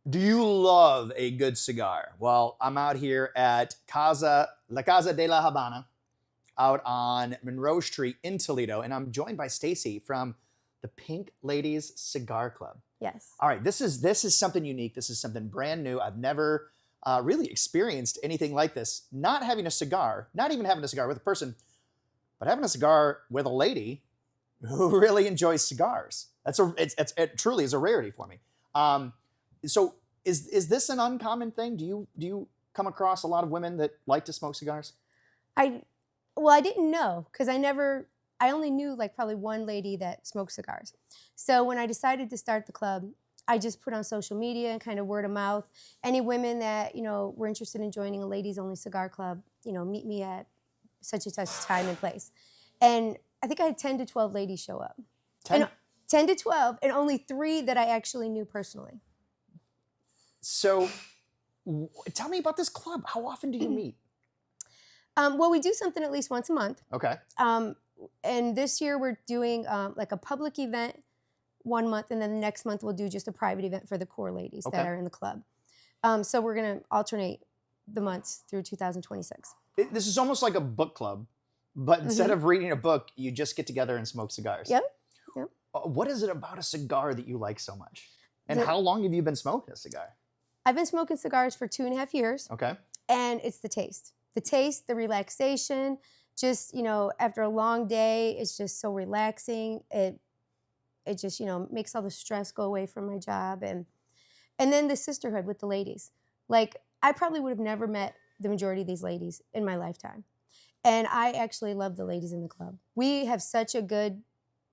Do you love a good cigar? Well, I'm out here at Casa de La Habana out on Monroe Street in Toledo, and I'm joined by Stacey from the Pink Ladies Cigar Club. Yes. All right, this is something unique. This is something brand new. I've never really experienced anything like this. Not having a cigar, not even having a cigar with a person, but having a cigar with a lady who really enjoys cigars. It truly is a rarity for me. So is this an uncommon thing? Do you come across a lot of women that like to smoke cigars? I didn't know because I only knew like probably one lady that smoked cigars. So when I decided to start the club, I just put on social media and kind of word of mouth. Any women that, were interested in joining a ladies only cigar club, meet me at such and such time and place. And I think I had 10 to 12 ladies show up. 10 to 12, and only 3 that I actually knew personally. So tell me about this club. How often do you meet? Well, we do something at least once a month. Okay. And this year we're doing like a public event one month, and then the next month we'll do just a private event for the core ladies that are in the club. So we're going to alternate the months through 2026. This is almost like a book club, but instead of reading a book, you just get together and smoke cigars. Yep. What is it about a cigar that you like so much? And how long have you been smoking a cigar? I've been smoking cigars for 2.5 years. Okay. And it's the taste. The taste, the relaxation, just, after a long day, it's just so relaxing. It just, makes all the stress go away from my job. And then the sisterhood with the ladies. Like, I probably would have never met the majority of these ladies in my lifetime. And I actually love the ladies in the club. We have such a good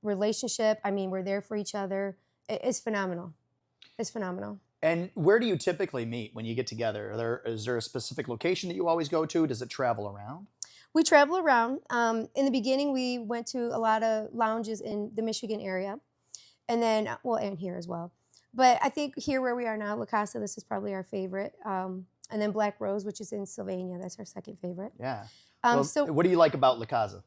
relationship. I mean, we're there for each other. It's phenomenal. It's phenomenal. And where do you typically meet when you get together? Is there a specific location that you always go to? Does it travel around? We travel around. In the beginning, we went to a lot of lounges in the Michigan area. And then, and here as well. But I think here where we are now, La Casa, this is probably our favorite. And then Black Rose, which is in Sylvania. That's our second favorite. Yeah. So what do you like about La Casa?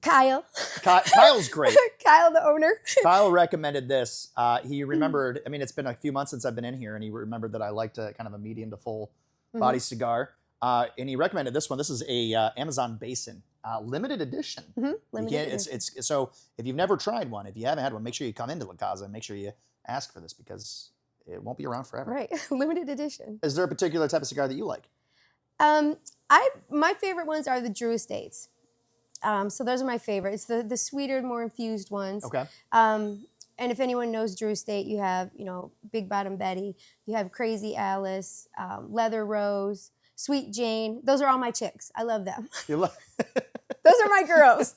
Kyle. Kyle's great. Kyle, the owner. Kyle recommended this. He remembered, it's been a few months since I've been in here, and he remembered that I liked a kind of a medium to full body cigar. And he recommended this one. This is a Amazon Basin limited edition. Limited edition. So if you've never tried one, if you haven't had one, make sure you come into La Casa and make sure you ask for this because it won't be around forever. Right. Limited edition. Is there a particular type of cigar that you like? My favorite ones are the Drew Estates. So those are my favorites. The sweeter, more infused ones. Okay. And if anyone knows Drew Estate, you have, Big Bottom Betty, you have Crazy Alice, Leather Rose, Sweet Jane. Those are all my chicks. I love them. Those are my girls.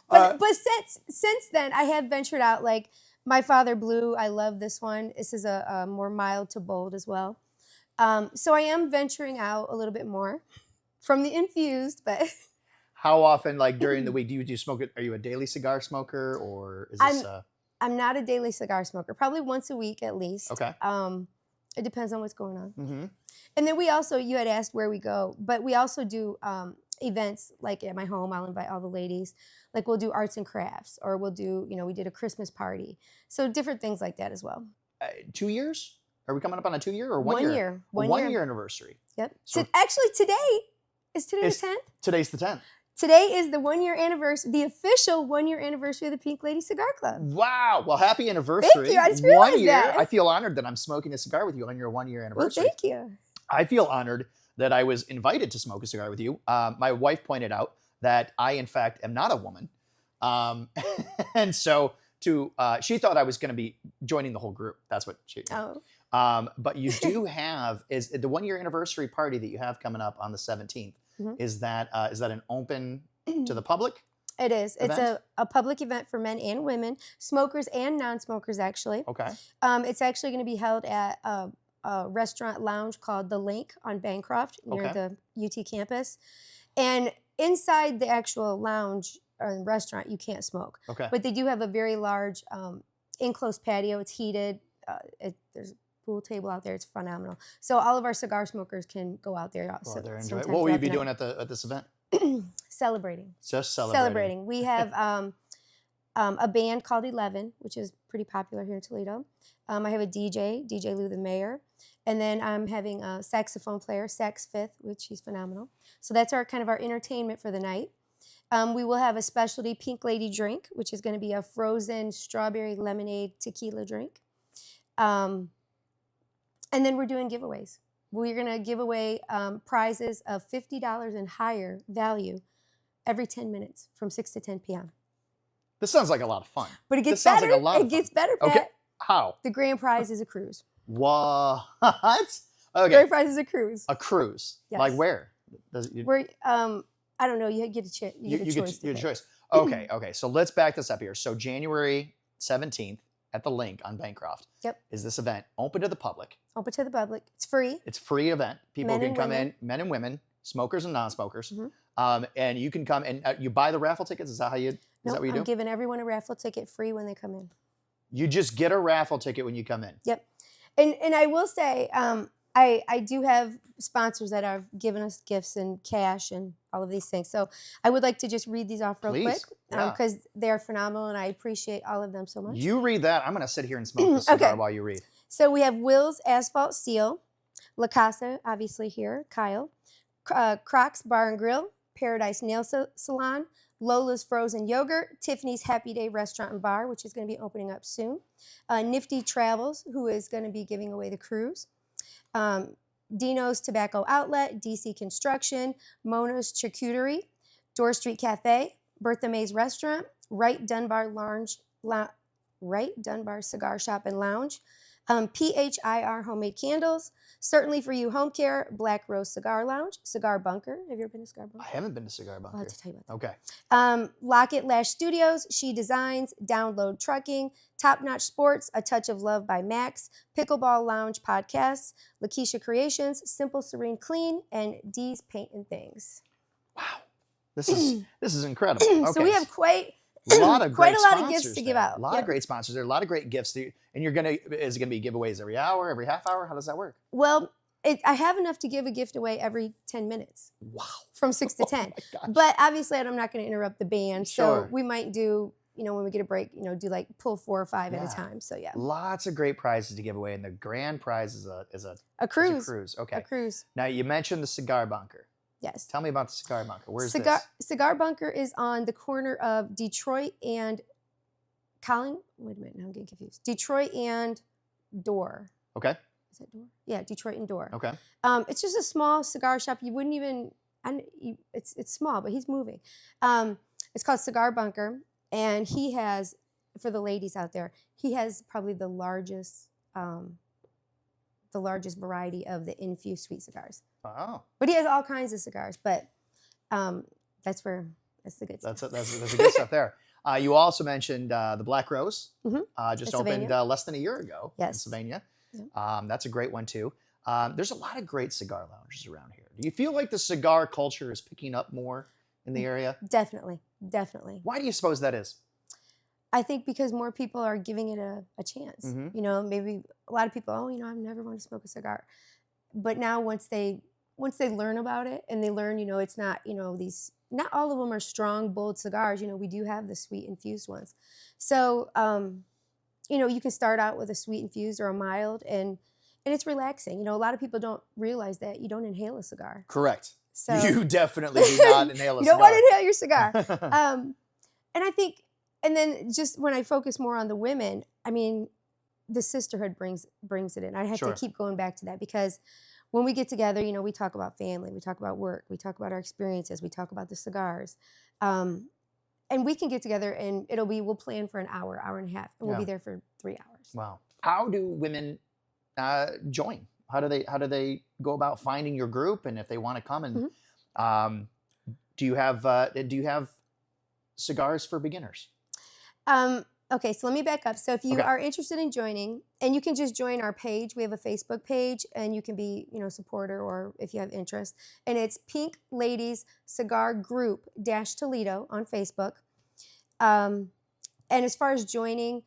But since then, I have ventured out. Like My Father Blue, I love this one. This is a more mild to bold as well. So I am venturing out a little bit more from the infused, but... How often, like during the week, do you smoke it? Are you a daily cigar smoker, or is this? I'm not a daily cigar smoker. Probably once a week at least. Okay. It depends on what's going on. Mm-hmm. And then we also, you had asked where we go, but we also do events like at my home. I'll invite all the ladies. Like we'll do arts and crafts, or we'll do, we did a Christmas party. So different things like that as well. 2 years? Are we coming up on a 2 year or 1 1 year? year. 1 year anniversary. Yep. So actually, today the 10th. Today's the 10th. Today is the 1 year anniversary, the official 1 year anniversary of the Pink Ladies Cigar Club. Wow. Well, happy anniversary. Thank you. I just realized 1 year. that. I feel honored that I'm smoking a cigar with you on your 1 year anniversary. Well, thank you. I feel honored that I was invited to smoke a cigar with you. My wife pointed out that I, in fact, am not a woman. And so she thought I was going to be joining the whole group. That's what she... Oh. But you do have, is the 1 year anniversary party that you have coming up on the 17th, is that an open to the public? It is. Event? It's a public event for men and women, smokers and non-smokers actually. Okay. It's actually going to be held at a restaurant lounge called The Link on Bancroft near the UT campus. And inside the actual lounge or restaurant, you can't smoke. Okay. But they do have a very large enclosed patio. It's heated. There's pool table out there. It's phenomenal. So all of our cigar smokers can go out there. Well, they're enjoying. What will you be doing at this event? Celebrating. Just celebrating. We have a band called 11, which is pretty popular here in Toledo. I have a DJ Lou the Mayor, and then I'm having a saxophone player, Sax Fifth, which he's phenomenal. So that's our kind of our entertainment for the night. We will have a specialty Pink Lady drink, which is going to be a frozen strawberry lemonade tequila drink. And then we're doing giveaways. We're going to give away prizes of $50 and higher value every 10 minutes from 6 to 10 p.m. This sounds like a lot of fun. But it gets This sounds better. like a lot It of fun. gets better, Pat. Okay. How? The grand prize is a cruise. What? The Okay. grand prize is a cruise. A cruise. Yes. Like where? We're, I don't know. You get a choice. You get a choice. You get a choice. Okay. Okay. So let's back this up here. So January 17th at the Link on Bancroft. Yep. Is this event open to the public? Open to the public. It's free. It's a free event. People Men can and come women. in, men and women, smokers and non-smokers. Mhm. And you can come and you buy the raffle tickets. Is that how you? Is Nope, that what you do? I'm giving everyone a raffle ticket free when they come in. You just get a raffle ticket when you come in. Yep. And I will say, I do have sponsors that have given us gifts and cash and all of these things. So I would like to just read these off real Please. quick Yeah. because they're phenomenal and I appreciate all of them so much. You read that. I'm going to sit here and smoke this cigar Okay. while you read. So we have Will's Asphalt Steel, La Casa, obviously here, Kyle, Crocs Bar and Grill, Paradise Nail Salon, Lola's Frozen Yogurt, Tiffany's Happy Day Restaurant and Bar, which is going to be opening up soon, Nifty Travels, who is going to be giving away the cruise, Dino's Tobacco Outlet, DC Construction, Mona's Charcuterie, Door Street Cafe, Bertha May's Restaurant, Wright Dunbar Cigar Shop and Lounge, PHIR Homemade Candles, Certainly For You Home Care, Black Rose Cigar Lounge, Cigar Bunker. Have you ever been to Cigar Bunker? I haven't been to Cigar Bunker. I'll have to tell you about that. Okay. Lockett Lash Studios, She Designs, Download Trucking, Top Notch Sports, A Touch of Love by Max, Pickleball Lounge Podcasts, Lakeisha Creations, Simple Serene Clean, and D's Paint and Things. Wow. This is incredible. Okay. So we have quite a lot of quite great a lot of sponsors gifts to there. give out. A lot of great sponsors there. A lot of great gifts. And is it going to be giveaways every hour, every half hour? How does that work? Well, I have enough to give a gift away every 10 minutes. Wow. From 6 to 10. Oh my gosh. But obviously, I'm not going to interrupt the band. Sure. So we might do, when we get a break, do like pull 4 or 5 at Yeah. a time. So yeah. Lots of great prizes to give away, and the grand prize is A cruise. a cruise. Okay. A cruise. Now you mentioned the Cigar Bunker. Yes. Tell me about the Cigar Bunker. Where's Cigar this? Cigar Bunker is on the corner of Detroit and wait a minute, now I'm getting confused. Detroit and Door. Okay. Is that Door? Yeah, Detroit and Door. Okay. It's just a small cigar shop. You wouldn't even. It's small, but he's moving. It's called Cigar Bunker, and he has, for the ladies out there, he has probably the largest variety of the infused sweet cigars. Oh. But he has all kinds of cigars. But that's the good stuff. That's the good stuff there. You also mentioned the Black Rose. Mhm. Just Pennsylvania. opened less than a year ago. Yes. Pennsylvania. Yeah. That's a great one too. There's a lot of great cigar lounges around here. Do you feel like the cigar culture is picking up more in the area? Definitely. Why do you suppose that is? I think because more people are giving it a chance. Mhm. Maybe a lot of people, I've never wanted to smoke a cigar. But now once they learn about it and they learn, it's not, not all of them are strong, bold cigars. We do have the sweet infused ones. So, you can start out with a sweet infused or a mild and it's relaxing. A lot of people don't realize that you don't inhale a cigar. Correct. So You definitely do not inhale a you cigar. don't want to inhale your cigar. And I think, and then just when I focus more on the women, the sisterhood brings it in. I have Sure. to keep going back to that because when we get together, we talk about family, we talk about work, we talk about our experiences, we talk about the cigars. And we can get together and we'll plan for an hour and a half, and we'll be there for 3 hours. Wow. How do women join? How do they go about finding your group? And if they want to come and do you have cigars for beginners? Okay, so let me back up. So if you are interested in joining, and you can just join our page. We have a Facebook page, and you can be, a supporter, or if you have interest. And it's Pink Ladies Cigar Group Toledo on Facebook. And as far as joining,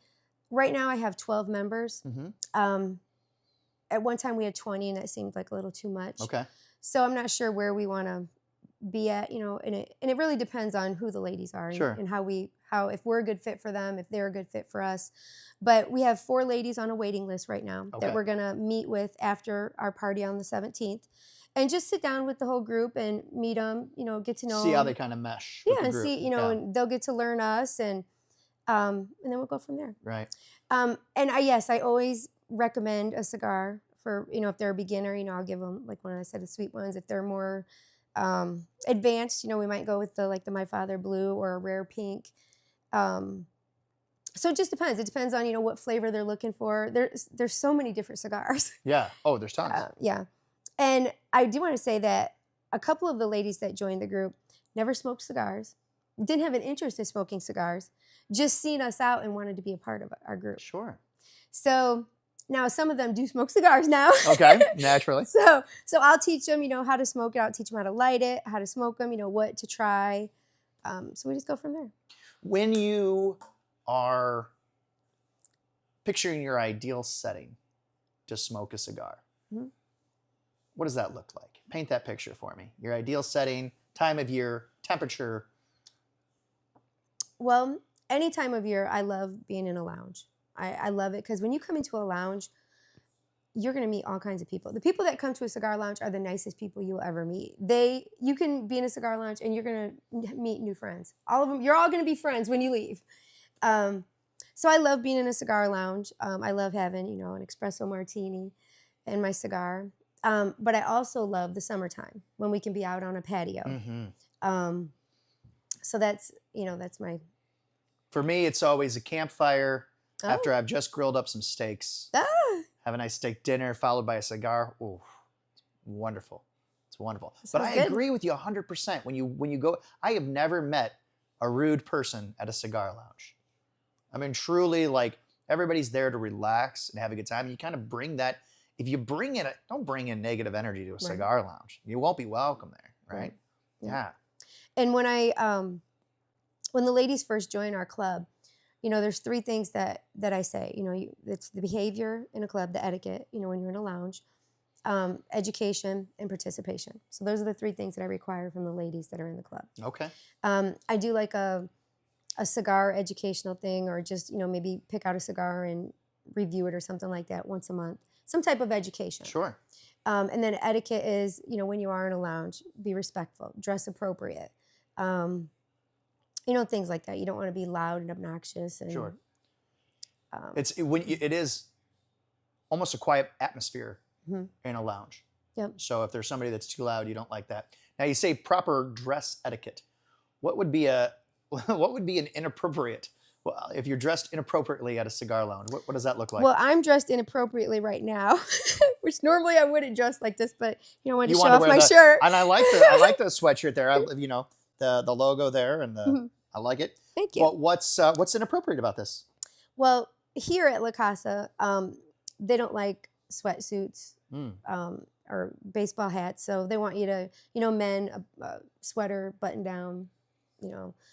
right now I have 12 members. Mm-hmm. At one time we had 20, and that seemed like a little too much. Okay. So I'm not sure where we want to be at, and it really depends on who the ladies are Sure. and how if we're a good fit for them, if they're a good fit for us. But we have 4 ladies on a waiting list right now Okay. that we're gonna meet with after our party on the 17th, and just sit down with the whole group and meet them, get to know See how them. they kind of mesh. Yeah, with the and group. see, Yeah. and they'll get to learn us, and then we'll go from there. Right. And I always recommend a cigar for, if they're a beginner, I'll give them, like when I said, the sweet ones. If they're more advanced, we might go with the My Father Blue or a rare pink. So it just depends. It depends on, what flavor they're looking for. There's so many different cigars. Yeah. Oh, there's tons. Yeah. And I do want to say that a couple of the ladies that joined the group never smoked cigars, didn't have an interest in smoking cigars, just seen us out and wanted to be a part of our group. Sure. So now some of them do smoke cigars now. Okay, naturally. So I'll teach them, how to smoke it. I'll teach them how to light it, how to smoke them, what to try. So we just go from there. When you are picturing your ideal setting to smoke a cigar, what does that look like? Paint that picture for me. Your ideal setting, time of year, temperature. Well, any time of year, I love being in a lounge. I love it because when you come into a lounge, you're going to meet all kinds of people. The people that come to a cigar lounge are the nicest people you'll ever meet. You can be in a cigar lounge and you're going to meet new friends. All of them, you're all going to be friends when you leave. So I love being in a cigar lounge. I love having, an espresso martini and my cigar. But I also love the summertime when we can be out on a patio. Mm-hmm. So that's my... For me, it's always a campfire Oh. after I've just grilled up some steaks. Ah. Have a nice steak dinner followed by a cigar. Ooh, wonderful. It's wonderful. That But sounds I good. agree with you 100%. When you go, I have never met a rude person at a cigar lounge. I mean, truly, like, everybody's there to relax and have a good time. You kind of bring that. If you bring in don't bring in negative energy to a cigar lounge. You won't be welcome there, right? Yeah. And when when the ladies first join our club, there's 3 things that I say. It's the behavior in a club, the etiquette, when you're in a lounge, education, and participation. So those are the 3 things that I require from the ladies that are in the club. Okay. I do like a cigar educational thing, or just, maybe pick out a cigar and review it or something like that once a month. Some type of education. Sure. And then etiquette is, when you are in a lounge, be respectful, dress appropriate. Things like that. You don't want to be loud and obnoxious. And, Sure. It is almost a quiet atmosphere in a lounge. Yep. So if there's somebody that's too loud, you don't like that. Now you say proper dress etiquette. What would be an inappropriate? Well, if you're dressed inappropriately at a cigar lounge, what does that look like? Well, I'm dressed inappropriately right now, which normally I wouldn't dress like this, but I wanted to show wanna off wear my the- shirt. And I like the sweatshirt there. The logo there, and I like it. Thank you. Well, what's inappropriate about this? Well, here at La Casa, they don't like sweatsuits or baseball hats, so they want you to, men, a sweater, button down,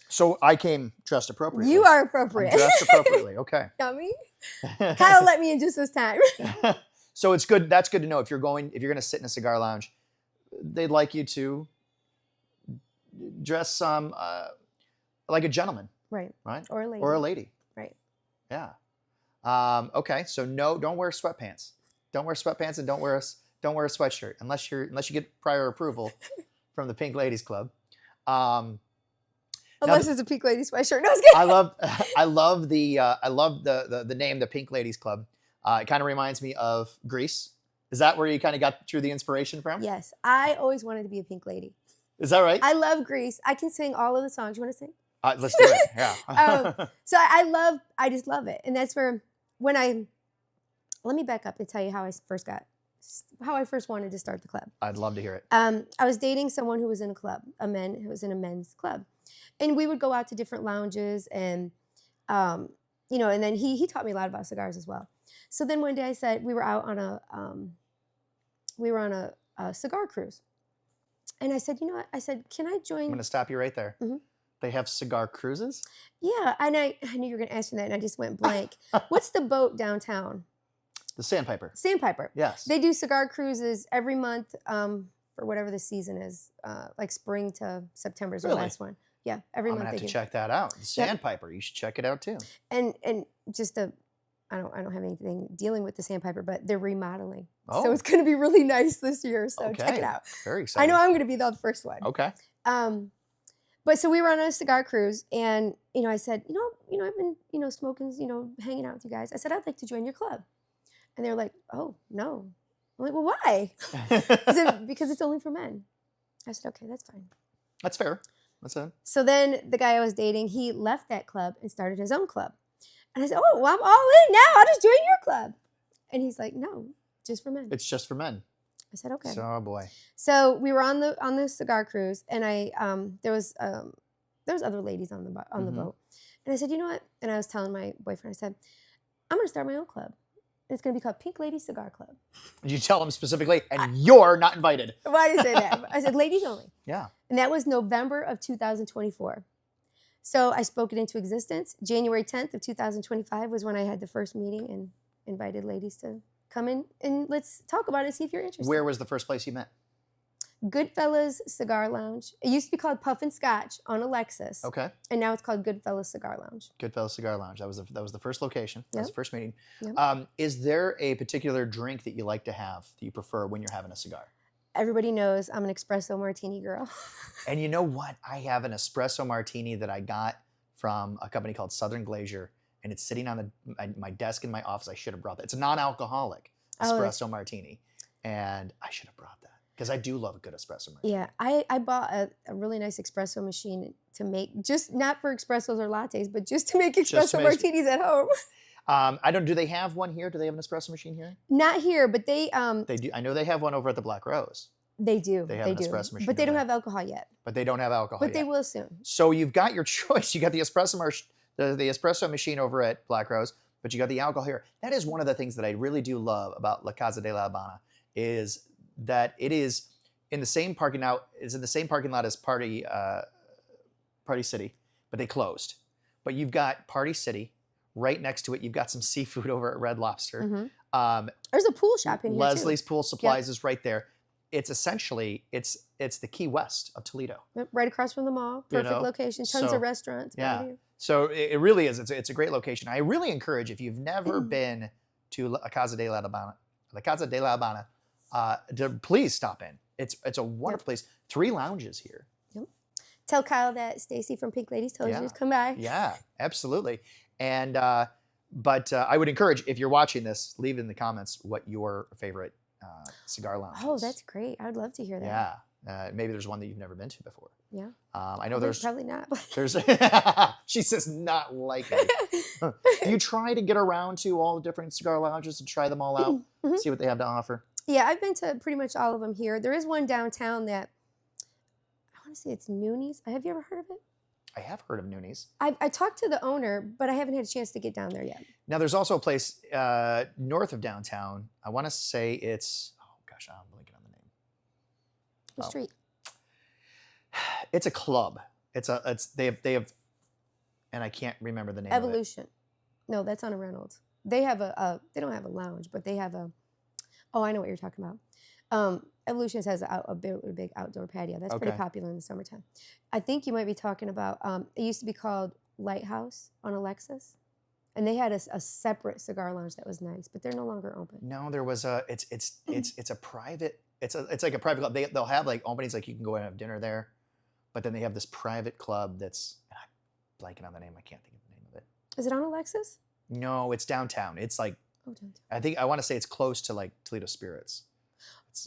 So I came dressed appropriately. You are I'm appropriate. dressed appropriately. Okay. Got me? Kyle let me in just this time. So it's good. That's good to know. If you're going to sit in a cigar lounge, they'd like you to dress like a gentleman, Right. right? Or a lady. Or a lady. Right. Yeah. Okay. So no, don't wear sweatpants. Don't wear sweatpants, and don't wear a sweatshirt unless you get prior approval from the Pink Ladies Club. Unless it's a Pink Ladies sweatshirt. No, I was kidding. I love the name, the Pink Ladies Club. It kind of reminds me of Grease. Is that where you kind of got through the inspiration from? Yes. I always wanted to be a pink lady. Is that right? I love Grease. I can sing all of the songs. You want to sing? Let's do it. Yeah. So I just love it. And that's where, let me back up and tell you how I first wanted to start the club. I'd love to hear it. I was dating someone who was in a club, who was in a men's club. And we would go out to different lounges, and, and then he taught me a lot about cigars as well. So then one day I said, we were out on a cigar cruise. And I said, can I join? I'm going to stop you right there. Mm-hmm. They have cigar cruises? Yeah, and I knew you were going to ask me that, and I just went blank. What's the boat downtown? The Sandpiper. Sandpiper. Yes. They do cigar cruises every month for whatever the season is, like spring to September is the Really? last one. Yeah, every I'm month gonna have they to do. check that out. The Sandpiper, you should check it out too. And just I don't have anything dealing with the Sandpiper, but they're remodeling. So Oh. it's going to be really nice this year. So check Okay. it out. Very I exciting. know I'm going to be the first one. Okay. But so we were on a cigar cruise, and I said, I've been smoking, hanging out with you guys. I said I'd like to join your club, and they're like, oh no. I'm like, well, why? I said, because it's only for men. I said, okay, that's fine. That's fair. That's it. So then the guy I was dating, he left that club and started his own club. And I said, oh, well, I'm all in now. I'll just join your club. And he's like, no, just for men. It's just for men. I said, okay. So, oh boy. So we were on the cigar cruise, and there was other ladies on the boat. And I said, you know what? And I was telling my boyfriend, I said, I'm going to start my own club. It's going to be called Pink Ladies Cigar Club. Did you tell him specifically? And you're not invited. Why did I say that? I said, ladies only. Yeah. And that was November of 2024. So I spoke it into existence. January 10th of 2025 was when I had the first meeting and invited ladies to come in and let's talk about it, see if you're interested. Where was the first place you met? Goodfellas Cigar Lounge. It used to be called Puff and Scotch on Alexis. Okay. And now it's called Goodfellas Cigar Lounge. Goodfellas Cigar Lounge. That was the first location. That was Yep. the first meeting. Yep. Is there a particular drink that you like to have that you prefer when you're having a cigar? Everybody knows I'm an espresso martini girl. And you know what? I have an espresso martini that I got from a company called Southern Glacier, and it's sitting on my desk in my office. I should have brought that. It's a non-alcoholic espresso martini, and I should have brought that because I do love a good espresso martini. Yeah, I bought a really nice espresso machine to make, just not for espressos or lattes, but just to make espresso martinis at home. Do they have one here? Do they have an espresso machine here? Not here, but they do. I know they have one over at the Black Rose. They do. They have an espresso machine. But they over don't there. have alcohol yet. But they don't have alcohol But yet. they will soon. So you've got your choice. You got the espresso machine over at Black Rose, but you got the alcohol here. That is one of the things that I really do love about La Casa de La Habana is that it is in the same parking lot. It's in the same parking lot as Party City, but they closed. But you've got Party City right next to it. You've got some seafood over at Red Lobster. There's a pool shop in here Leslie's too. Pool Supplies is right there. It's essentially it's the Key West of Toledo. Right across from the mall. Perfect location. Tons of restaurants. Yeah. Right here. So it really is. It's a great location. I really encourage, if you've never been to La Casa de La Habana, to please stop in. It's a wonderful place. 3 lounges here. Yep. Tell Kyle that Stacey from Pink Ladies told you to come by. Yeah, absolutely. And but I would encourage, if you're watching this, leave in the comments what your favorite cigar lounge is. Oh, that's great. I would love to hear that. Yeah. Maybe there's one that you've never been to before. Yeah. I know there's probably not. There's she says not likely. Do you try to get around to all the different cigar lounges and try them all out, see what they have to offer? Yeah, I've been to pretty much all of them here. There is one downtown that I want to say it's Nooney's. Have you ever heard of it? I have heard of Nooney's. I talked to the owner, but I haven't had a chance to get down there yet. Now there's also a place north of downtown. I want to say it's I'm blanking on the name. What street? It's a club. They have, and I can't remember the name. Evolution. Of it. No, that's on a Reynolds. They have they don't have a lounge, but they have oh, I know what you're talking about. Evolution has a big outdoor patio. That's pretty popular in the summertime. I think you might be talking about, it used to be called Lighthouse on Alexis. And they had a separate cigar lounge that was nice, but they're no longer open. No, there was it's a private, it's like a private club. They'll have like openings, like you can go and have dinner there, but then they have this private club that's, I'm blanking on the name. I can't think of the name of it. Is it on Alexis? No, it's downtown. It's like, I want to say it's close to like Toledo Spirits.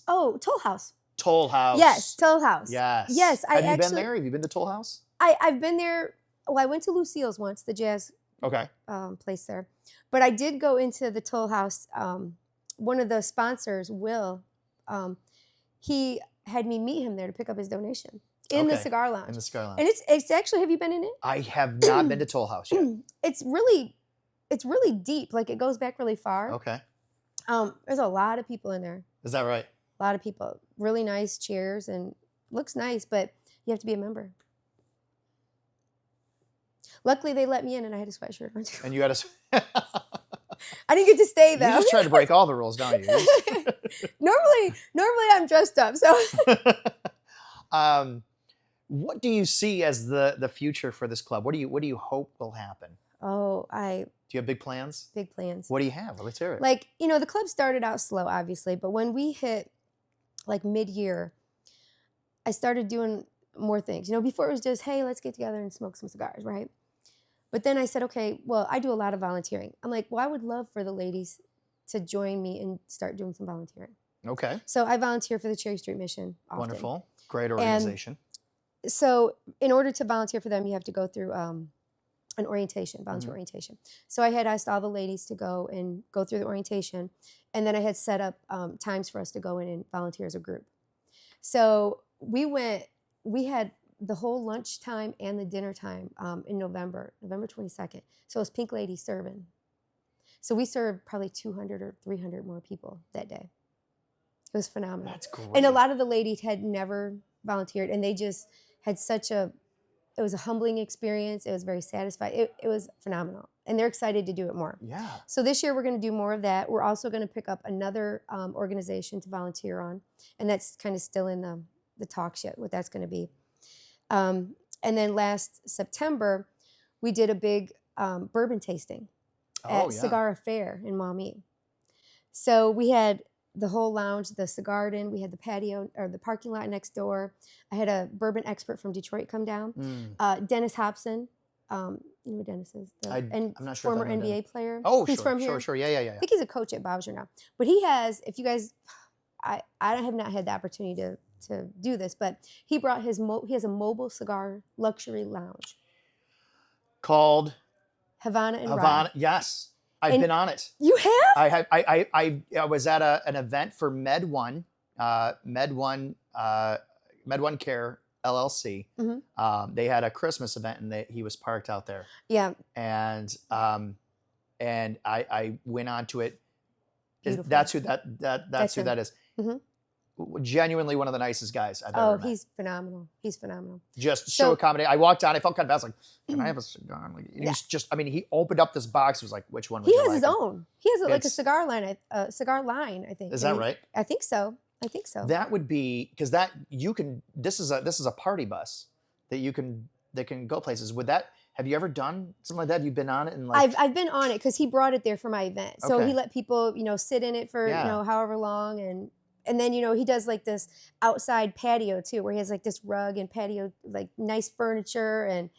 Toll House. Toll House. Yes, Toll House. Yes. Yes, Have you been there? Have you been to Toll House? I've been there. Well, I went to Lucille's once, the jazz place there. But I did go into the Toll House. One of the sponsors, Will, he had me meet him there to pick up his donation in the cigar lounge. In the cigar lounge. And it's actually, have you been in it? I have not been to Toll House yet. It's really deep. Like it goes back really far. Okay. There's a lot of people in there. Is that right? A lot of people. Really nice chairs and looks nice, but you have to be a member. Luckily, they let me in, and I had a sweatshirt on too. And you had a. I didn't get to stay You though. just try to break all the rules, don't you? Normally I'm dressed up. So what do you see as the future for this club? What do you hope will happen? oh, Do you have big plans? big plans. What do you have? Well, let's hear it. Like, the club started out slow, obviously, but when we hit like mid-year, I started doing more things. Before it was just, hey, let's get together and smoke some cigars, right? But then I said, okay, well, I do a lot of volunteering. I'm like, well, I would love for the ladies to join me and start doing some volunteering. Okay. So I volunteer for the Cherry Street Mission often. Wonderful. Great organization. So in order to volunteer for them, you have to go through an orientation, volunteer orientation. So I had asked all the ladies to go through the orientation, and then I had set up times for us to go in and volunteer as a group. So we had the whole lunchtime and the dinner time in November 22nd. So it was Pink Ladies serving. So we served probably 200 or 300 more people that day. It was phenomenal. That's great. And a lot of the ladies had never volunteered, and they just had it was a humbling experience. It was very satisfying. It was phenomenal. And they're excited to do it more. Yeah. So this year we're going to do more of that. We're also going to pick up another organization to volunteer on. And that's kind of still in the talks yet, what that's going to be. And then last September, we did a big bourbon tasting at Cigar Affair in Maumee. So we had the whole lounge, the cigar garden. We had the patio or the parking lot next door. I had a bourbon expert from Detroit come down. Dennis Hobson, you know who Dennis is? I'm not sure. Former NBA player. Oh, he's from here. Sure. Yeah. I think he's a coach at Bowser now. But he has, if you guys, I have not had the opportunity to do this, but he brought he has a mobile cigar luxury lounge called Havana and Havana. Rye. Yes. I've been on it. You have? I was at an event for Med One Care LLC. They had a Christmas event, and he was parked out there. Yeah. And I went on to it. Beautiful. That's who that is. Genuinely one of the nicest guys I've ever met. He's phenomenal. He's phenomenal. Just so accommodating. I walked down. I felt kind of bad. I was like, "Can I have a cigar?" I'm like, he's just. I mean, he opened up this box. He was like, "Which one?" He has his own. He has like a cigar line. Cigar line. I think. Is that right? I think so. That would be because that you can. This is a party bus that can go places. Would that? Have you ever done something like that? Have you been on it? And like, I've been on it because he brought it there for my event. So he let people sit in it for however long, and then he does like this outside patio too, where he has like this rug and patio, like nice furniture, and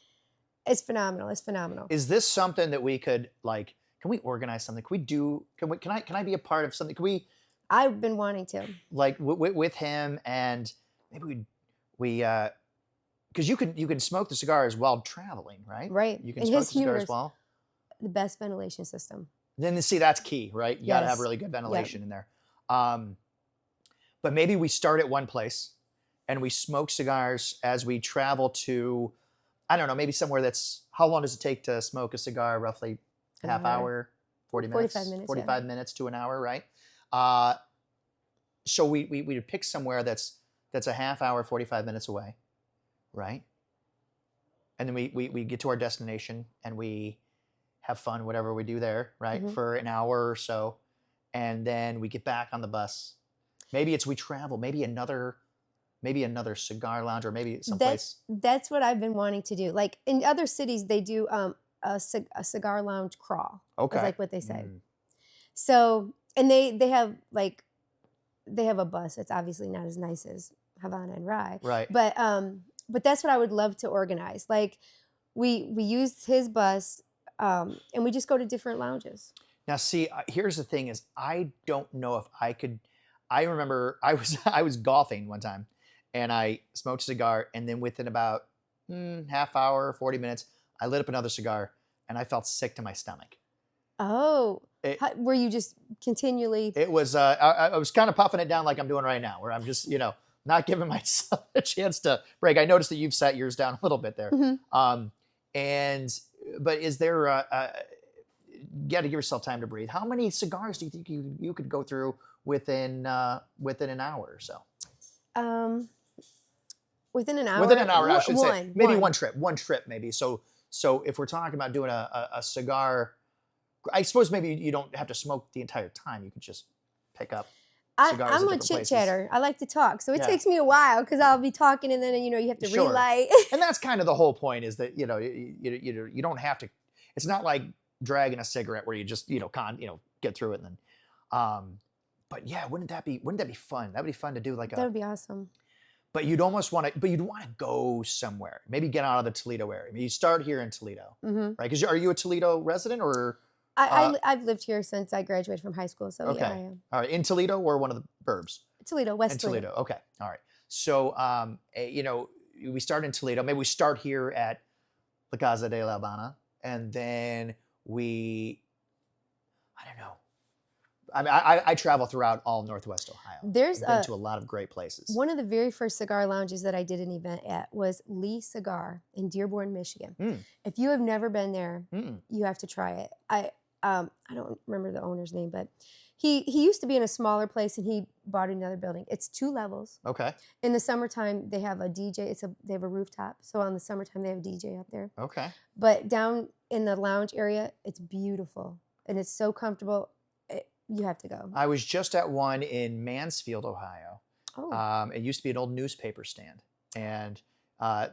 it's phenomenal. It's phenomenal. Is this something that we could like? Can we organize something? Can we do? Can I be a part of something? Can we? I've been wanting to like with him, and maybe we because you can smoke the cigars while traveling, right? Right. You can smoke the cigars while the best ventilation system. Then see that's key, right? You got to have really good ventilation in there. But maybe we start at one place and we smoke cigars as we travel to, I don't know, maybe somewhere that's, how long does it take to smoke a cigar? Roughly half hour, 40 minutes? 45 minutes. 45 minutes to an hour, right? So we would pick somewhere that's a half hour, 45 minutes away, right? And then we get to our destination and we have fun, whatever we do there, right? For an hour or so. And then we get back on the bus. Maybe we travel, maybe another cigar lounge, or maybe someplace. That's what I've been wanting to do. Like in other cities, they do a cigar lounge crawl. Okay. Is like what they say. So, and they have a bus. It's obviously not as nice as Havana and Rye. Right. But that's what I would love to organize. Like we use his bus, and we just go to different lounges. Now, see, here's the thing: is I don't know if I could. I remember I was golfing one time, and I smoked a cigar, and then within about half hour, 40 minutes, I lit up another cigar, and I felt sick to my stomach. Oh, were you just continually? It was. I was kind of puffing it down like I'm doing right now, where I'm just not giving myself a chance to break. I noticed that you've sat yours down a little bit there. But is there? You got to give yourself time to breathe. How many cigars do you think you could go through within an hour or so? Within an hour. Within an hour, I should say. Maybe one. one trip maybe. So if we're talking about doing a cigar I suppose maybe you don't have to smoke the entire time. You could just pick up cigars I'm at a different chit places. chatter. I like to talk, so it Yeah. takes me a while because I'll be talking and then you have to Sure. relight. And that's kind of the whole point is that you don't have to. It's not like dragging a cigarette where you just get through it and then. But yeah, wouldn't that be fun? That would be fun to do like That would be awesome. But you'd almost want to. But you'd want to go somewhere. Maybe get out of the Toledo area. Maybe you start here in Toledo, right? Because are you a Toledo resident or? I've lived here since I graduated from high school, so okay. yeah, I am. All right, in Toledo or one of the burbs? Toledo, West in Toledo. Okay, all right. So we start in Toledo. Maybe we start here at the Casa de La Habana, and then I don't know. I mean, I travel throughout all Northwest Ohio. I've been to a lot of great places. One of the very first cigar lounges that I did an event at was Lee Cigar in Dearborn, Michigan. If you have never been there, you have to try it. I don't remember the owner's name, but he used to be in a smaller place and he bought another building. It's 2 levels. Okay. In the summertime, they have a DJ. They have a rooftop. So on the summertime, they have a DJ up there. Okay. But down in the lounge area, it's beautiful and it's so comfortable. You have to go. I was just at one in Mansfield, Ohio. Oh. It used to be an old newspaper stand. And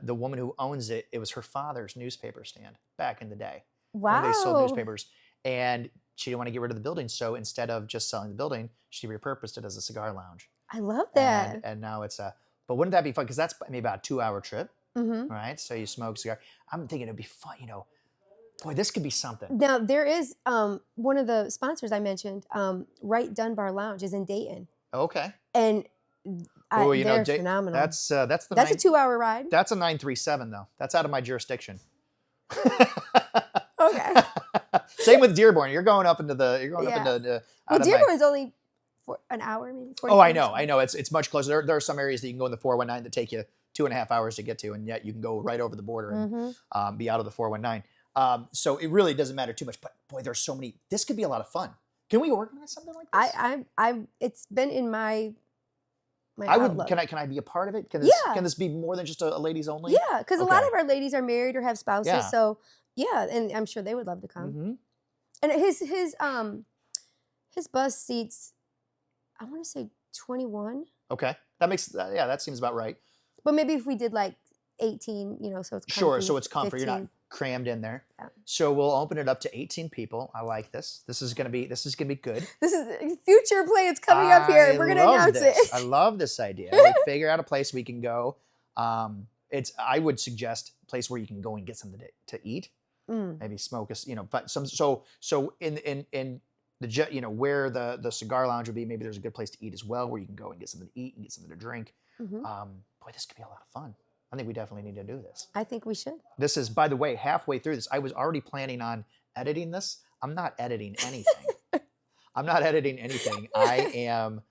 the woman who owns it, it was her father's newspaper stand back in the day. Wow. When they sold newspapers. And she didn't want to get rid of the building. So instead of just selling the building, she repurposed it as a cigar lounge. I love that. And now it's but wouldn't that be fun? Because that's maybe about a 2-hour trip, right? So you smoke a cigar. I'm thinking it'd be fun, boy, this could be something. Now, there is one of the sponsors I mentioned, Wright Dunbar Lounge is in Dayton. Okay. And they're phenomenal. That's a 2-hour ride. That's a 937 though. That's out of my jurisdiction. Okay. Same with Dearborn. You're going up into well, Dearborn's only for an hour, maybe. Oh, I know. It's much closer. There are some areas that you can go in the 419 that take you 2.5 hours to get to, and yet you can go right over the border and be out of the 419. So it really doesn't matter too much. But boy, there's so many. This could be a lot of fun. Can we organize something like this? It's been in my outlook. Can I be a part of it? Can this be more than just a ladies only? Yeah, because a lot of our ladies are married or have spouses. Yeah. So yeah, and I'm sure they would love to come. And his bus seats, I want to say 21. Okay, that seems about right. But maybe if we did like 18, so it's comfy, sure. So it's comfort. 15. You're not crammed in there. Yeah. So we'll open it up to 18 people. I like this. This is gonna be good. This is future plans coming up here. We're gonna announce it. I love this idea. We figure out a place we can go. I would suggest a place where you can go and get something to eat. Maybe smoke but so in the where the cigar lounge would be, maybe there's a good place to eat as well where you can go and get something to eat and get something to drink. Boy, this could be a lot of fun. I think we definitely need to do this. I think we should. This is, by the way, halfway through this. I was already planning on editing this. I'm not editing anything. I am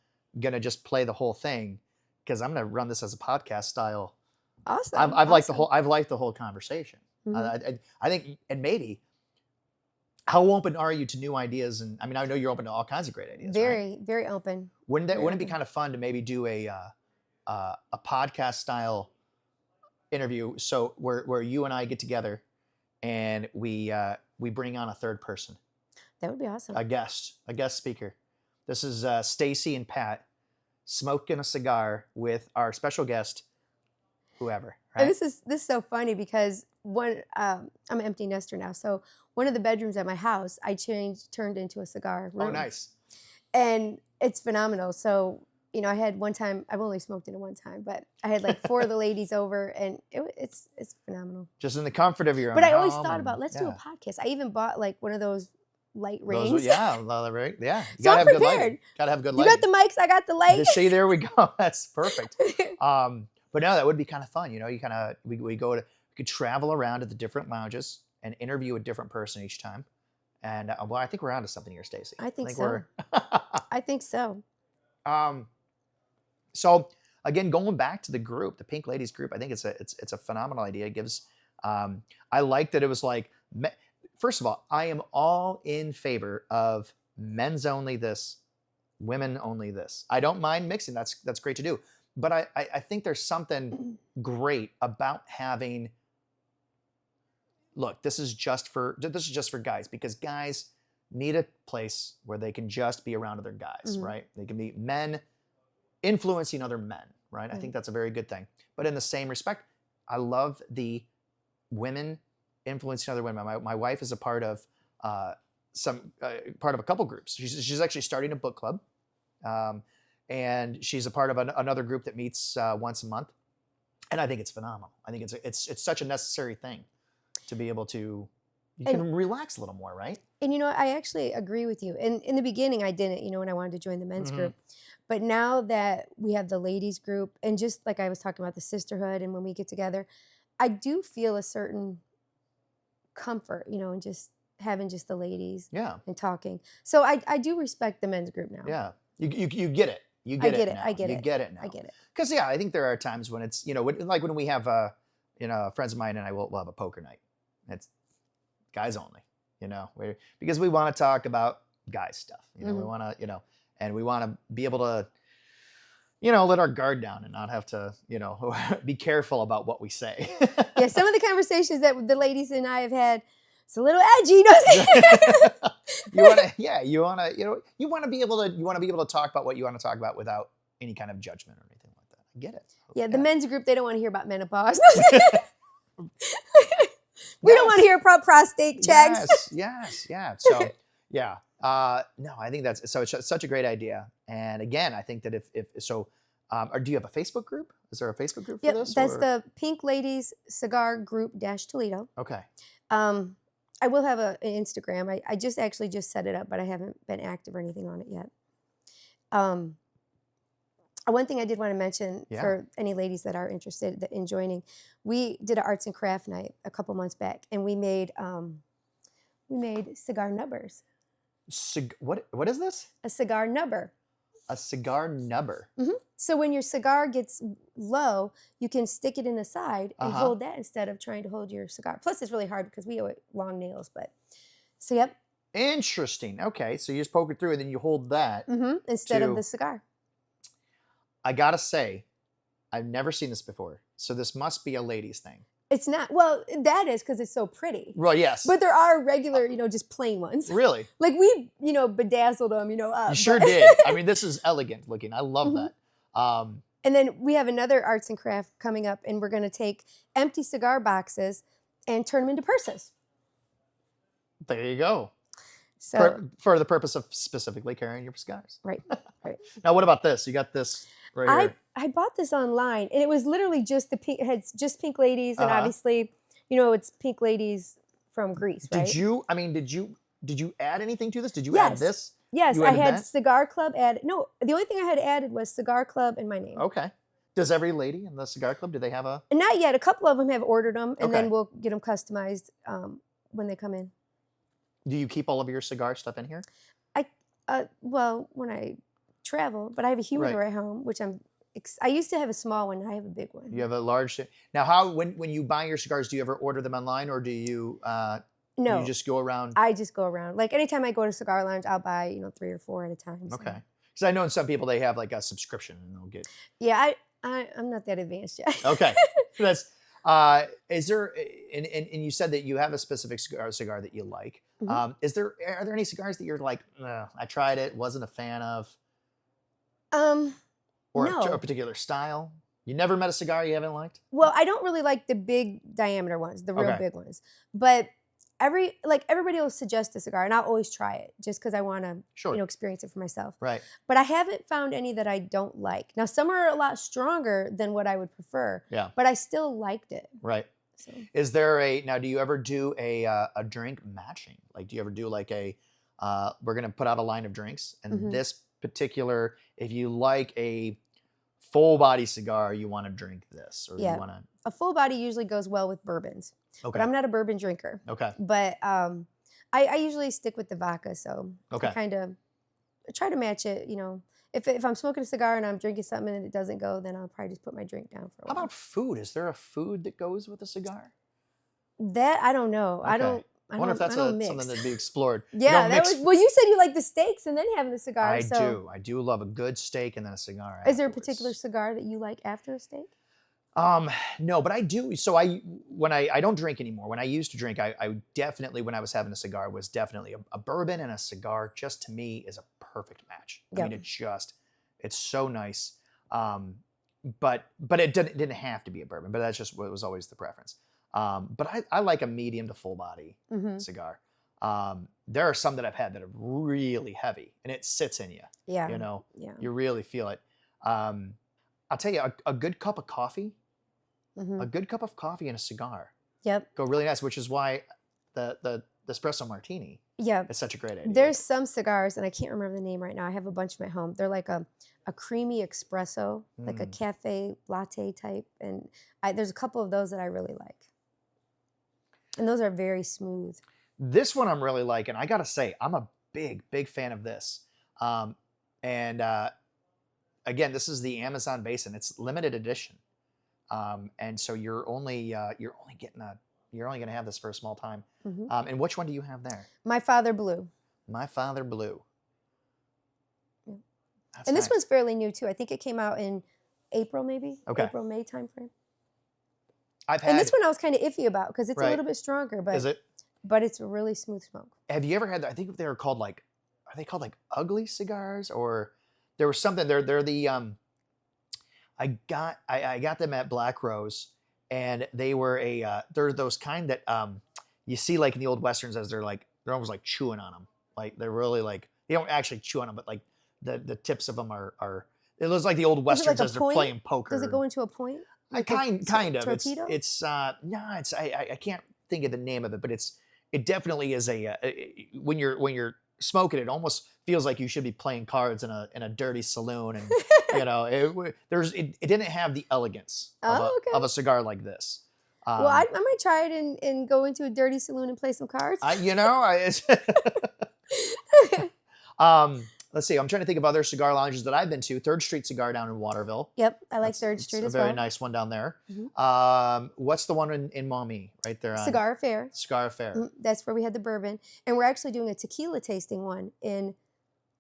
gonna just play the whole thing because I'm gonna run this as a podcast style. Awesome. I've liked the whole conversation. I think, and maybe, how open are you to new ideas? And I mean, I know you're open to all kinds of great ideas. Very, very open. Wouldn't it be kind of fun to maybe do a podcast style interview? So where you and I get together, and we bring on a third person. That would be awesome. A guest speaker. This is Stacey and Pat smoking a cigar with our special guest, whoever. Right? And this is so funny because I'm an empty nester now, so one of the bedrooms at my house I turned into a cigar room. Oh, nice. And it's phenomenal. So I had one time, I've only smoked in it one time, but I had like 4 of the ladies over, and it's phenomenal. Just in the comfort of your own But I always home thought about, let's do a podcast. I even bought like one of those light rings. Yeah. You so I'm prepared. Gotta have good lighting. You got the mics, I got the light. See, there we go. That's perfect. But no, that would be kind of fun. We could travel around to the different lounges and interview a different person each time. And I think we're onto something here, Stacey. I think so. I think so. So again, going back to the group, the Pink Ladies group, I think it's a phenomenal idea. It gives, I like that it was like, first of all, I am all in favor of men's only this, women only this. I don't mind mixing. That's great to do. But I think there's something great about having, look, this is just for guys, because guys, need a place where they can just be around other guys, Mhm. right? They can be men influencing other men, right? I Right. think that's a very good thing. But in the same respect, I love the women influencing other women. My wife is a part of part of a couple groups. She's actually starting a book club, and she's a part of another group that meets once a month. And I think it's phenomenal. I think it's such a necessary thing to be able to you And can relax a little more, right? and I actually agree with you. And in the beginning, I didn't, when I wanted to join the men's Mhm. group. But now that we have the ladies group, and just like I was talking about the sisterhood, and when we get together, I do feel a certain comfort, in just having just the ladies Yeah, and talking. So I do respect the men's group now. yeah. You get it. You I get get it it. now. I get You it. get it I now. get it. Because yeah, I think there are times when it's like when we have friends of mine and I will we'll have a poker night. It's guys only. Because we want to talk about guy stuff. We Mhm. want to and we want to be able to let our guard down and not have to be careful about what we say. Yeah, some of the conversations that the ladies and I have had, it's a little edgy. You want to be able to talk about what you want to talk about without any kind of judgment or anything like that. I get it. Yeah, the men's group, they don't want to hear about menopause. We don't want to hear about prostate checks. Yes. So yeah, no, I think it's such a great idea. And again, I think that if so, or do you have a Facebook group? Is there a Facebook group for Yep, this? that's or? the Pink Ladies Cigar Group Toledo. Okay. I will have an Instagram. I just set it up, but I haven't been active or anything on it yet. One thing I did want to mention for any ladies that are interested in joining, we did an arts and craft night a couple months back, and we made cigar nubbers. What is this? A cigar nubber. A cigar nubber. Mm-hmm. So when your cigar gets low, you can stick it in the side and hold that instead of trying to hold your cigar. Plus, it's really hard because we have long nails. So yep. Interesting. Okay, so you just poke it through and then you hold that instead of the cigar. I gotta say, I've never seen this before. So this must be a ladies thing. It's not. Well, that is because it's so pretty. Well, yes. But there are regular, just plain ones. Really? Like we, bedazzled them, up. You sure did. I mean, this is elegant looking. I love that. And then we have another arts and craft coming up, and we're going to take empty cigar boxes and turn them into purses. There you go. So for the purpose of specifically carrying your cigars. Right. Now, what about this? You got this right here. I bought this online, and it was literally just it's just Pink Ladies, and obviously, it's Pink Ladies from Greece, right? Did you add anything to this? Did you add this? Yes, I had that? Cigar Club added. No, the only thing I had added was Cigar Club and my name. Okay. Does every lady in the cigar club, do they have a? Not yet. A couple of them have ordered them, and then we'll get them customized when they come in. Do you keep all of your cigar stuff in here? Well, when I travel, but I have a humidor at home, which I used to have a small one. Now I have a big one. You have a large. Now, when you buy your cigars, do you ever order them online, or do you? No, you just go around. I just go around. Like anytime I go to Cigar Lounge, I'll buy 3 or 4 at a time. So. Okay, because I know in some people they have like a subscription and they'll get. Yeah, I'm not that advanced yet. Okay, that's. Is there? And you said that you have a specific cigar that you like. Mm-hmm. Are there any cigars that you're like? I tried it, wasn't a fan of. Or no. a particular style. You never met a cigar you haven't liked? Well, I don't really like the big diameter ones, the real big ones. But everybody will suggest a cigar, and I'll always try it just because I want to, experience it for myself. Right. But I haven't found any that I don't like. Now, some are a lot stronger than what I would prefer. Yeah. But I still liked it. Right. So. Is there now? Do you ever do a drink matching? Like, do you ever do like we're gonna put out a line of drinks, and this particular, if you like a full body cigar, you want to drink this, or you want to. A full body usually goes well with bourbons. Okay. But I'm not a bourbon drinker. Okay. But I usually stick with the vodka, so I kind of try to match it. If I'm smoking a cigar and I'm drinking something and it doesn't go, then I'll probably just put my drink down for a while. How about food? Is there a food that goes with a cigar? That I don't know. Okay. I wonder if that's something that'd be explored. Yeah, well, you said you like the steaks and then having the cigar. I do love a good steak and then a cigar. Is there a particular cigar that you like after a steak? No, but I do. So when I don't drink anymore. When I used to drink, I definitely, when I was having a cigar, was definitely a bourbon and a cigar. Just to me is a perfect match. I mean, it's so nice. But it didn't have to be a bourbon. But that's just what was always the preference. But I like a medium to full body cigar. There are some that I've had that are really heavy, and it sits in you. Yeah. You know, Yeah. you really feel it. I'll tell you, a good cup of coffee. A good cup of coffee and a cigar. Yep. Go really nice, which is why the espresso martini is such a great idea. There's some cigars, and I can't remember the name right now. I have a bunch of them at home. They're like a creamy espresso, like a cafe latte type. And there's a couple of those that I really like. And those are very smooth. This one I'm really liking. I got to say, I'm a big fan of this. Again, this is the Amazon Basin. It's limited edition. And so you're only going to have this for a small time. And which one do you have there? My Father Blue. My Father Blue. Yeah. That's and nice. this one's fairly new too. I think it came out in April, maybe. Okay. April, May timeframe. And this one I was kind of iffy about because it's a little bit stronger, but is it? But it's a really smooth smoke. Have you ever had? I think they were called are they called like ugly cigars, or there was something? They're the I got them at Black Rose, and they were they're those kind that you see like in the old westerns, as they're almost like chewing on them, like they're really like, they don't actually chew on them, but like the tips of them are it looks like the old westerns as they're playing poker. Does it go into a point? Like kind of. Torpedo? It's I can't think of the name of it, but it definitely is when you're smoking, it almost feels like you should be playing cards in a dirty saloon, and it didn't have the elegance of a cigar like this. Well, I might try it and go into a dirty saloon and play some cards. Let's see. I'm trying to think of other cigar lounges that I've been to. Third Street Cigar down in Waterville. Yep, I like Third Street as well. A very nice one down there. What's the one in Maumee right there? Cigar Affair. Cigar Affair. That's where we had the bourbon. And we're actually doing a tequila tasting one in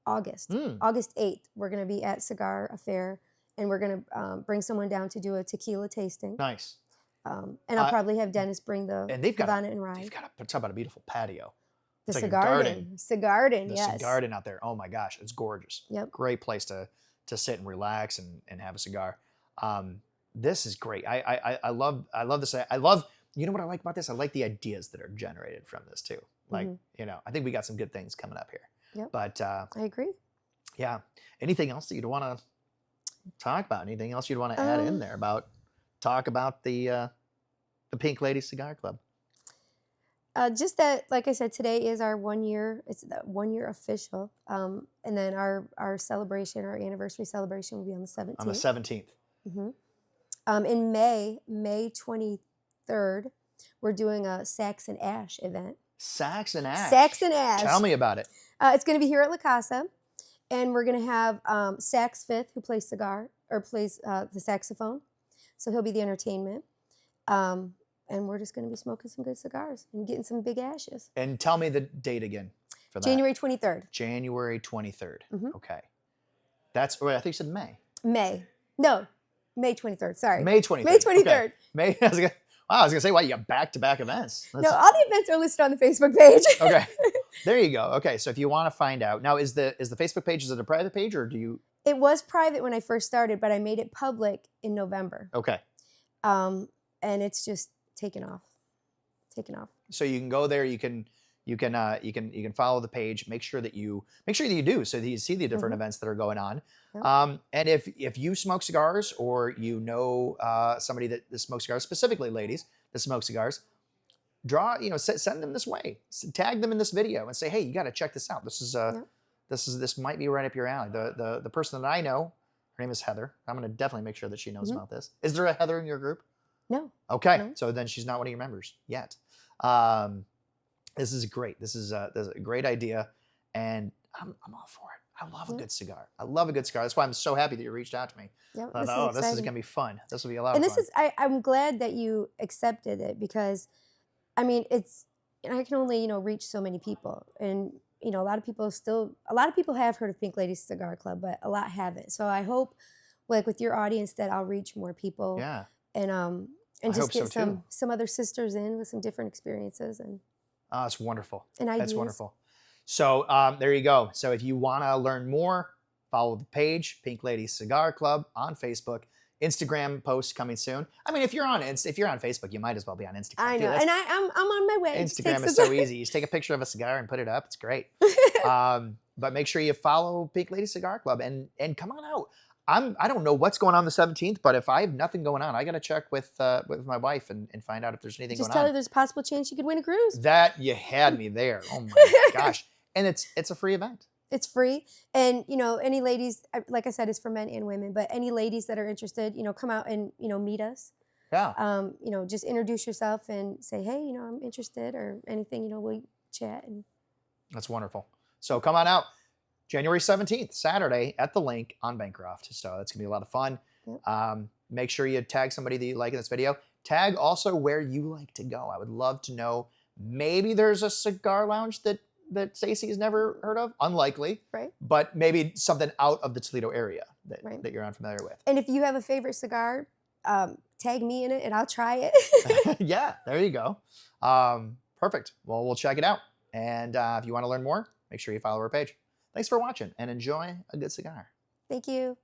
August. August 8th. We're going to be at Cigar Affair, and we're going to bring someone down to do a tequila tasting. Nice. And I'll probably have Dennis bring the Havana and Rye. They've got talk about a beautiful patio. The it's cigar garden. Yes. Cigar garden out there. Oh my gosh, it's gorgeous. Yep. Great place to sit and relax and have a cigar. This is great. I love this. I love, you know what I like about this? I like the ideas that are generated from this too. Like, I think we got some good things coming up here. Yep. But I agree. Yeah. Anything else that you'd want to talk about? Anything else you'd want to add in there talk about the Pink Ladies Cigar Club? Just that, like I said, today is our 1 year. It's the 1 year official, and then our celebration, our anniversary celebration, will be on the 17th. On the 17th. In May 23rd, we're doing a Sax and Ash event. Sax and Ash. Sax and Ash. Tell me about it. It's going to be here at La Casa, and we're going to have Sax Fifth, who plays the saxophone, so he'll be the entertainment. And we're just going to be smoking some good cigars and getting some big ashes. And tell me the date again for that. January 23rd. January 23rd. Okay. That's, I think you said May. May 23rd. Sorry. May 23rd. May 23rd. Okay. I was going to say, wow, you got back-to-back events. No, all the events are listed on the Facebook page. Okay. There you go. Okay. So if you want to find out. Now, is the Facebook page, is it a private page, or do you? It was private when I first started, but I made it public in November. Okay. And it's just taken off. So you can go there. You can follow the page. Make sure that you do, so that you see the different events that are going on. Yep. And if you smoke cigars, or somebody that smokes cigars, specifically ladies that smoke cigars, send them this way. Tag them in this video and say, hey, you got to check this out. This might be right up your alley. The person that I know, her name is Heather. I'm going to definitely make sure that she knows about this. Is there a Heather in your group? No. Okay. No. So then she's not one of your members yet. This is great. This is a great idea, and I'm all for it. I love a good cigar. That's why I'm so happy that you reached out to me. Yep, This is gonna be fun. This will be a lot of fun. And I'm glad that you accepted it, because, I mean, I can only reach so many people, and a lot of people have heard of Pink Ladies Cigar Club, but a lot haven't. So I hope, like with your audience, that I'll reach more people. Yeah. and I just hope so get too. some other sisters in with some different experiences and Oh, that's wonderful. ideas. That's wonderful. So there you go. So if you want to learn more, follow the page, Pink Ladies Cigar Club on Facebook. Instagram posts coming soon. I mean, if you're on Facebook, you might as well be on Instagram. I know, too. and I'm on my way. Instagram is so easy. You just take a picture of a cigar and put it up. It's great. But make sure you follow Pink Ladies Cigar Club and come on out. I don't know what's going on the 17th, but if I have nothing going on, I got to check with my wife and find out if there's anything Just going tell on. her there's a possible chance you could win a cruise. That you had me there. Oh my gosh! And it's a free event. It's free, and any ladies, like I said, it's for men and women. But any ladies that are interested, come out and meet us. Yeah. Just introduce yourself and say, hey, I'm interested or anything. We'll chat. And That's wonderful. So come on out. January 17th, Saturday at the link on Bancroft. So that's going to be a lot of fun. Yep. Make sure you tag somebody that you like in this video. Tag also where you like to go. I would love to know. Maybe there's a cigar lounge that Stacey has never heard of. Unlikely. Right. But maybe something out of the Toledo area that, Right. that you're unfamiliar with. And if you have a favorite cigar, tag me in it and I'll try it. Yeah, there you go. Perfect. Well, we'll check it out. And if you want to learn more, make sure you follow our page. Thanks for watching and enjoy a good cigar. Thank you.